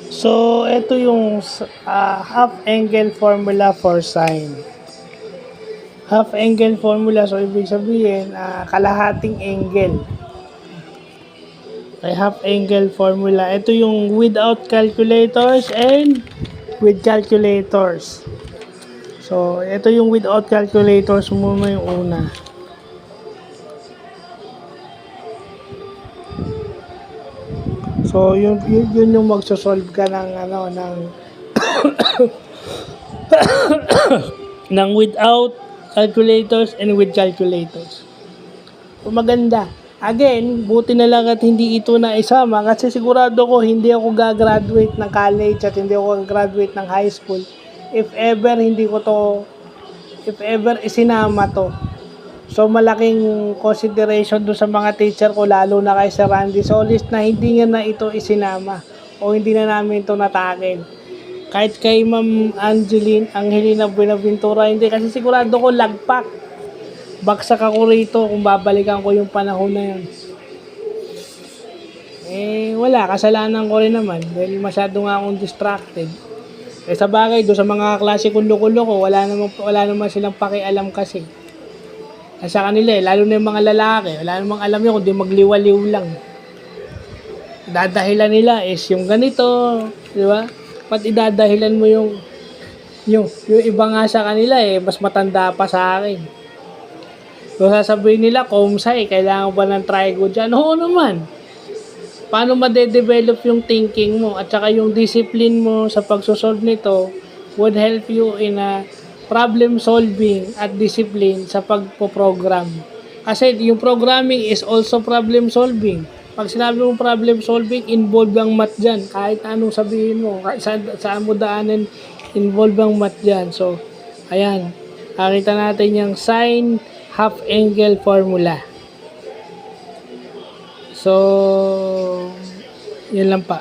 So, ito yung half angle formula for sine. Half angle formula, so ibig sabihin, kalahating angle. Okay, half angle formula. Ito yung without calculators and with calculators. So, ito yung without calculators muna yung una. So, yun yung magsosolve ka ng ng without calculators and with calculators. So, maganda. Again, buti na lang at hindi ito na isama kasi sigurado ko hindi ako gagraduate ng college at hindi ako gagraduate ng high school if ever isinama to. So, malaking consideration doon sa mga teacher ko, lalo na kay Sir Randy Solis, na hindi niya na ito isinama o hindi na namin ito natakil. Kahit kay Ma'am Angelina Buenaventura, hindi, kasi sigurado ko lagpak. Baksak ako rito kung babalikan ko yung panahon na yun. Wala, kasalanan ko rin naman dahil masyado nga akong distracted. Sa bagay, doon sa mga klase kulo-kulo ko, wala naman silang pakialam kasi. Sa kanila lalo na yung mga lalaki, wala namang alam yun kundi magliwaliw lang. Dadahilan nila is yung ganito, di ba? Ba't idadahilan mo yung iba nga sa kanila mas matanda pa sa akin. So sasabihin nila, Komsay, kailangan ba ng trigo dyan? Oo naman. Paano ma-develop yung thinking mo at saka yung discipline mo sa pagsosolve nito would help you in a problem solving at discipline sa pagpo-program. Kasi yung programming is also problem solving. Pag sinabi mong problem solving, involve ang math dyan. Kahit anong sabihin mo, saan mo daanan, involve ang math dyan. So, ayan. Nakita natin yung sine half angle formula. So, yun lang pa.